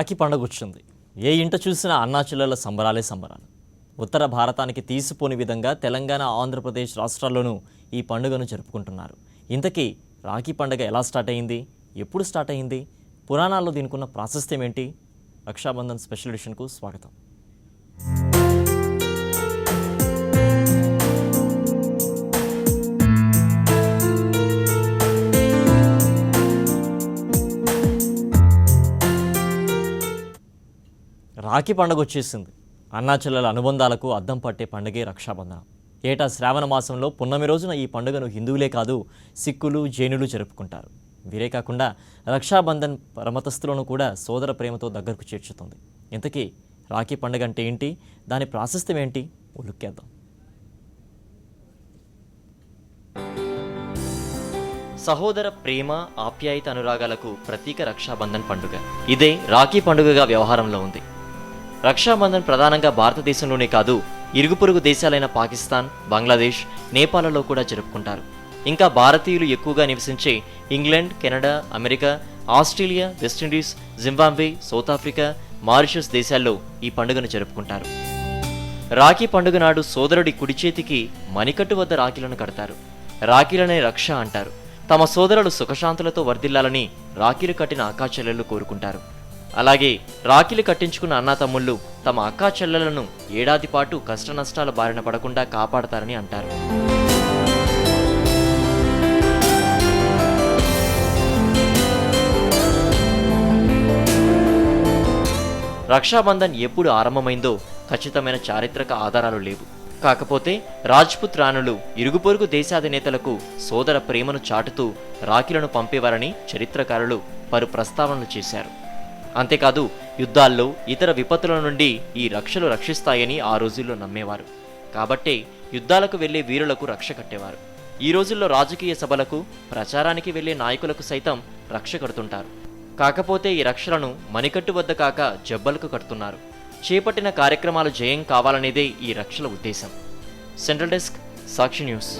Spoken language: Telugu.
రాఖీ పండుగ వచ్చింది. ఏ ఇంట చూసినా అన్నాచెల్లెల సంబరాలే సంబరాలు. ఉత్తర భారతానికి తీసిపోని విధంగా తెలంగాణ, ఆంధ్రప్రదేశ్ రాష్ట్రాల్లోనూ ఈ పండుగను జరుపుకుంటున్నారు. ఇంతకీ రాఖీ పండుగ ఎలా స్టార్ట్ అయింది, ఎప్పుడు స్టార్ట్ అయింది, పురాణాల్లో దీనికున్న ప్రాశస్త్యం ఏంటి? రక్షాబంధన్ స్పెషల్ ఎడిషన్కు స్వాగతం. రాఖీ పండుగ వచ్చేసింది. అన్నాచెల్లెల అనుబంధాలకు అద్దం పట్టే పండుగే రక్షాబంధనం. ఏటా శ్రావణ మాసంలో పున్నమి రోజున ఈ పండుగను హిందువులే కాదు, సిక్కులు, జైనులు జరుపుకుంటారు. వీరే కాకుండా రక్షాబంధన్ పరమతస్థులను కూడా సోదర ప్రేమతో దగ్గరకు చేర్చుతుంది. ఇంతకీ రాఖీ పండుగ అంటే ఏంటి, దాని ప్రాశస్త్యం ఏంటి, ఉలుక్కేద్దాం. సహోదర ప్రేమ, ఆప్యాయత, అనురాగాలకు ప్రతీక రక్షాబంధన్ పండుగ. ఇదే రాఖీ పండుగగా వ్యవహారంలో ఉంది. రక్షాబంధన్ ప్రధానంగా భారతదేశంలోనే కాదు, ఇరుగు పొరుగు దేశాలైన పాకిస్తాన్, బంగ్లాదేశ్, నేపాల్లో కూడా జరుపుకుంటారు. ఇంకా భారతీయులు ఎక్కువగా నివసించే England, Canada, America, Australia, West Indies, Zimbabwe, south Africa, Mauritius దేశాల్లో ఈ పండుగను జరుపుకుంటారు. రాఖీ పండుగ నాడు సోదరుడి కుడి చేతికి మణికట్టు వద్ద రాఖీలను కడతారు. రాఖీలనే రక్ష అంటారు. తమ సోదరులు సుఖశాంతులతో వర్ధిల్లాలని రాఖీలు కట్టిన అక్కాచెల్లెళ్ళు కోరుకుంటారు. అలాగే రాఖీలు కట్టించుకున్న అన్నాతమ్ముళ్ళు తమ అక్కా చెల్లెలను ఏడాది పాటు కష్టనష్టాల బారిన పడకుండా కాపాడతారని అంటారు. రక్షాబంధన్ ఎప్పుడు ఆరంభమైందో ఖచ్చితమైన చారిత్రక ఆధారాలు లేవు. కాకపోతే రాజ్పుత్ రాణులు ఇరుగు పొరుగు దేశాధినేతలకు సోదర ప్రేమను చాటుతూ రాఖీలను పంపేవారని చరిత్రకారులు పలు ప్రస్తావనలు చేశారు. అంతేకాదు, యుద్ధాల్లో, ఇతర విపత్తుల నుండి ఈ రక్షలు రక్షిస్తాయని ఆ రోజుల్లో నమ్మేవారు. కాబట్టే యుద్ధాలకు వెళ్లే వీరులకు రక్ష కట్టేవారు. ఈ రోజుల్లో రాజకీయ సభలకు, ప్రచారానికి వెళ్లే నాయకులకు సైతం రక్ష కడుతుంటారు. కాకపోతే ఈ రక్షలను మణికట్టు వద్ద కాక జబ్బలకు కడుతున్నారు. చేపట్టిన కార్యక్రమాలు జయం కావాలనేదే ఈ రక్షల ఉద్దేశం. సెంట్రల్ డెస్క్, సాక్షి న్యూస్.